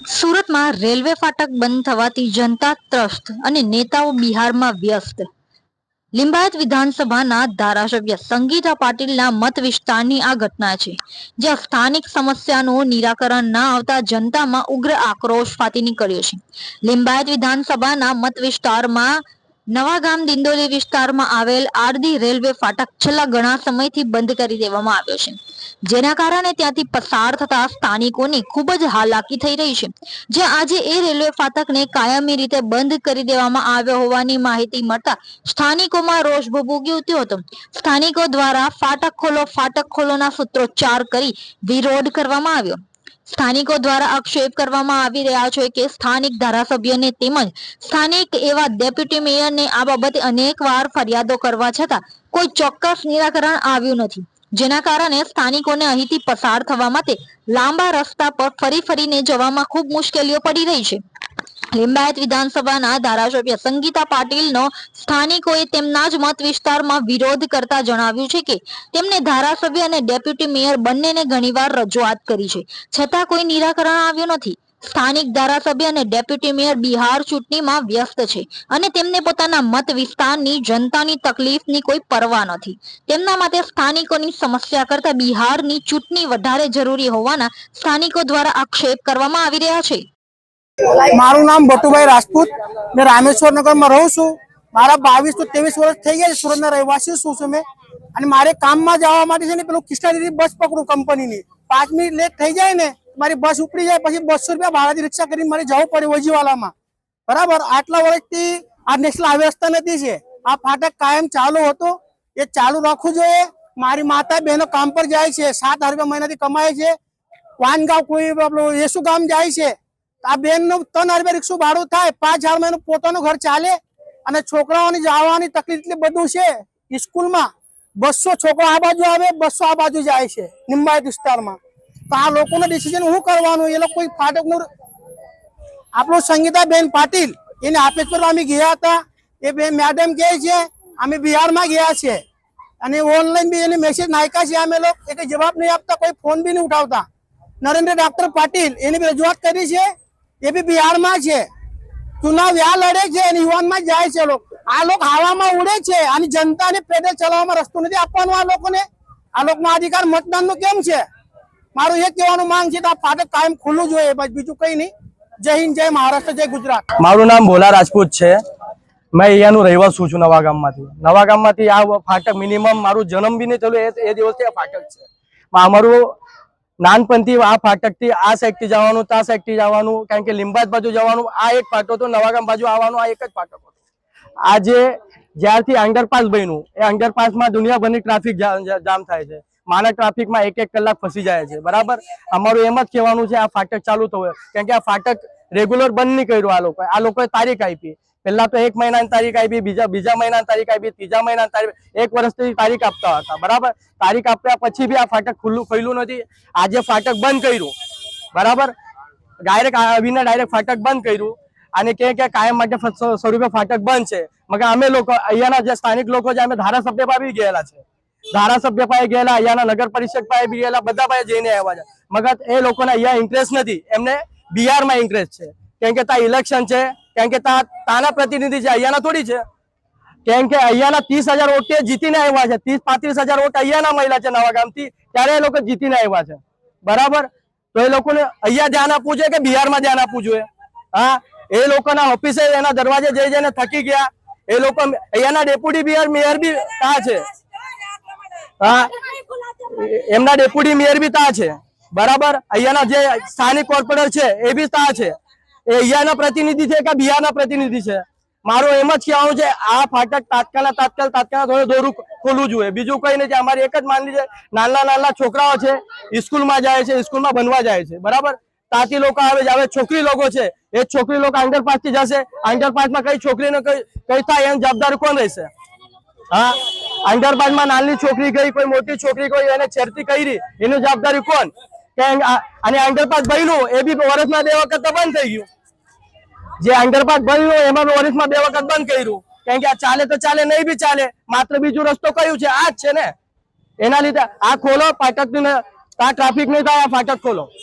સુરત માં રેલવે ફાટક બંધ થવાથી જનતા ત્રસ્ત અને નેતાઓ બિહારમાં વ્યસ્ત। લિંબાયત વિધાનસભાના ધારાસભ્ય સંગીતા પાટીલના મત વિસ્તારની આ ઘટના છે, જ્યાં સ્થાનિક સમસ્યાનું નિરાકરણ ન આવતા જનતામાં ઉગ્ર આક્રોશ ફાટી નીકળ્યો છે। લિંબાયત વિધાનસભાના મત વિસ્તારમાં નવાગામ દિંડોલી વિસ્તારમાં આવેલ આરડી રેલવે ફાટક છેલ્લા ઘણા સમયથી બંધ કરી દેવામાં આવ્યો છે, જેના કારણે ત્યાંથી પસાર થતા સ્થાનિકોની ખૂબ જ હાલાકી થઈ રહી છે। જ્યાં આજે એ રેલવે ફાટકને કાયમી રીતે બંધ કરી દેવામાં આવ્યો હોવાની માહિતી મળતા સ્થાનિકોમાં રોષ ભભૂકી ઉઠ્યો હતો। સ્થાનિકો દ્વારા ફાટક ખોલોના સૂત્રોચ્ચાર કરી વિરોધ કરવામાં આવ્યો। સ્થાનિકો દ્વારા આક્ષેપ કરવામાં આવી રહ્યા છે કે સ્થાનિક ધારાસભ્યને તેમજ સ્થાનિક એવા ડેપ્યુટી મેયરને આ બાબતે અનેકવાર ફરિયાદો કરવા છતાં કોઈ ચોક્કસ નિરાકરણ આવ્યું નથી, જેના કારણે સ્થાનિકોને અહીંથી પસાર થવા માટે લાંબા રસ્તા પર ફરીને જવામાં ખૂબ મુશ્કેલીઓ પડી રહી છે। લિંબાયત વિધાનસભાના ધારાસભ્ય સંગીતા પાટીલનો સ્થાનિકોએ તેમના જ મત વિસ્તારમાં વિરોધ કરતા જણાવ્યું છે કે તેમને ધારાસભ્ય અને ડેપ્યુટી મેયર બંનેને ઘણીવાર રજૂઆત કરી છે, છતાં કોઈ નિરાકરણ આવ્યું નથી। સ્થાનિક ધારાસભ્ય અને ડેપ્યુટી મેયર બિહાર ચૂંટણીમાં વ્યસ્ત છે અને તેમને પોતાના મત વિસ્તારની જનતાની તકલીફની કોઈ પરવા નથી। તેમના માટે સ્થાનિકોની સમસ્યા કરતા બિહારની ચૂંટણી વધારે જરૂરી હોવાના સ્થાનિકો દ્વારા આક્ષેપ કરવામાં આવી રહ્યા છે। મારું નામ બટુભાઈ રાજપૂત, मैं रामेश्वर नगर में रहूं छू। मारा 22 तो 23 वर्ष થઈ ગયા છે। સુરતના રહેવાસી છું મેં, અને મારે કામમાં જવા માટે છે ને પેલું કિસ્ટાની બસ પકડું કંપનીની। 5 મિનિટ લેટ થઈ જાય ને મારી બસ ઉપડી જાય, પછી 200 રૂપિયા ભાડાથી રિક્ષા કરીને મારે જવું પડે વજીવાલામાં। બરાબર, આટલા વર્ષથી આ નેશનલ હાઈવે રસ્તા નથી છે। આ ફાટક કાયમ ચાલુ હતો, એ ચાલુ રાખવું જોઈએ। મારી માતા બહેનો કામ પર જાય છે, 7,000 રૂપિયા મહિનાથી કમાય છે। વાનગાંવ કોઈ યેસુ ગામ જાય છે, આ બેન નું 3,000 રૂપિયા રિક્ષા ભાડું થાય, 5,000 માં એનું પોતાનું ઘર ચાલે। અને છોકરાઓની જવાની તકલીફ એટલી બધું છે। સ્કૂલમાં 200 છોકરા આ બાજુ આવે, 200 આ બાજુ જાય છે લિંબાયત વિસ્તારમાં। તો આ લોકોનું ડિસિઝન શું કરવાનું? એ લોકો કોઈ ફાટકનું આપણું સંગીતાબેન પાટીલ એને આપેજ પર અમે ગયા હતા। એ બે મેડમ કહે છે અમે બિહારમાં ગયા છે, અને ઓનલાઈન બી એને મેસેજ નાખ્યા છે, અમે લોકો એ કઈ જવાબ નહીં આપતા, કોઈ ફોન બી નહીં ઉઠાવતા। નરેન્દ્ર ડોક્ટર પાટીલ એની બી રજૂઆત કરી છે, એ બી બિહારમાં છે। ચુનાવ યા લડે છે અને યુવાનમાં જાય છે। આ લોકો હવામાં ઉડે છે અને જનતાને પેદલ ચલાવવામાં રસ્તો નથી આપવાનો આ લોકોને। આ લોકોનો અધિકાર મતદાનનો કેમ છે? મારું એ કહેવાનું માંગ છે કે આ ફાટક કાયમ ખુલ્લું જોઈએ, બસ બીજું કઈ નહીં। જય હિન્દ, જય મહારાષ્ટ્ર, જય ગુજરાત। મારું નામ ભોલા રાજપૂત છે। मैं અહીંયાનું રહેવાસી છું, નવાગામમાંથી। આ ફાટક મિનિમમ મારું જન્મ બી નહીં થયું એ દિવસથી આ ફાટક છે। અમારું નાનપણથી આ ફાટકથી આ સાઈડથી જવાનું, ત્યાં સાઈડથી જવાનું, કારણ કે લિંબાયત બાજુ જવાનું આ એક ફાટો હતો, નવાગામ બાજુ આવવાનું આ એક જ ફાટક હતો। આજે જ્યારથી અંડરપાસ બન્યું, એ અંડરપાસમાં દુનિયાભરની ટ્રાફિક જામ થાય છે। માનવ ટ્રાફિકમાં 1-1 કલાક ફસી જાય છે। બરાબર, અમારું એમ જ કહેવાનું છે આ ફાટક ચાલુ થવું, કારણ કે આ ફાટક રેગ્યુલર બંધ નહીં કર્યું। આ લોકોએ તારીખ આપી, પહેલા તો 1 મહિનાની તારીખ આપી, બીજા મહિનાની તારીખ આપી, ત્રીજા મહિનાની તારીખ, 1 વર્ષથી તારીખ આપતા હતા। બરાબર, તારીખ આપ્યા પછી બી આ ફાટક ખુલ્લું નથી। આજે ફાટક બંધ કર્યું, બરાબર, ડાયરેક્ટ ફાટક બંધ કર્યું, અને કે કાયમ માટે સ્વરૂપે ફાટક બંધ છે। મગર અમે લોકો અહીંયાના જે સ્થાનિક લોકો છે, અમે ધારાસભ્ય પાસે બી ગયેલા છે, ધારાસભ્ય પાસે ગયેલા, અહીંયાના નગર પરિષદ પાસે બી ગયેલા, બધા પાસે જઈને આવ્યા છે। મગર એ લોકોને અહીંયા ઇન્ટરેસ્ટ નથી, એમને બિહારમાં ઇન્ટરેસ્ટ છે, કેમ કે ત્યાં ઇલેક્શન છે, કેમ કે તાના પ્રતિનિધિ છે, અહીંયાના થોડી છે। કેમ કે અહીંયાના 30,000 વોટ જીતીને આવ્યા છે, 30-35,000 વોટ અહીંયાના મહિલા છે નવાગામથી, ત્યારે એ લોકો જીતીને આવ્યા છે। બરાબર, તો એ લોકોને અહીંયા ધ્યાન આપવું જોઈએ કે બિહારમાં ધ્યાન આપવું જોઈએ? હા, એ લોકોના ઓફિસે એના દરવાજે જઈને થકી ગયા। એ લોકો અહીંયાના ડેપ્યુટી મેયર બી ત્યાં છે, હા, એમના ડેપ્યુટી મેયર બી ત્યાં છે। બરાબર, અહીંયાના જે સ્થાનિક કોર્પોરેટર છે એ બી ત્યાં છે। એ અહીંયાના પ્રતિનિધિ છે કે બિહારના પ્રતિનિધિ છે? મારું એમ જ કહેવાનું છે આ ફાટક તાત્કાલિક દોરું ખોલવું જોઈએ, બીજું કઈ નથી। અમારી એક જ માનવી છે, નાના છોકરાઓ છે, સ્કૂલમાં જાય છે, સ્કૂલમાં ભણવા જાય છે। બરાબર, ત્યાંથી લોકો આવે છે, હવે છોકરી લોકો છે, એ છોકરી લોકો અંડરપાસ થી જશે, અંડરપાસમાં કઈ છોકરીને કઈ થાય એની જવાબદારી કોણ રહેશે? હા, અંડરપાસમાં નાની છોકરી ગઈ, કોઈ મોટી છોકરી ગઈ, એને છેડતી કરી, એની જવાબદારી કોણ? અને અંડરપાસ બન્યું એ બી વર્ષમાં 2 વખત તો બંધ થઈ ગયું। જે અંડરપાસ બન્યું એમાં વર્ષમાં 2 વખત બંધ કર્યું, કારણ કે આ ચાલે તો ચાલે, નહીં બી ચાલે, માત્ર બીજું રસ્તો કયું છે? આ જ છે ને। એના લીધે આ ખોલો ફાટક, ટ્રાફિક નહીં થાય, આ ફાટક ખોલો।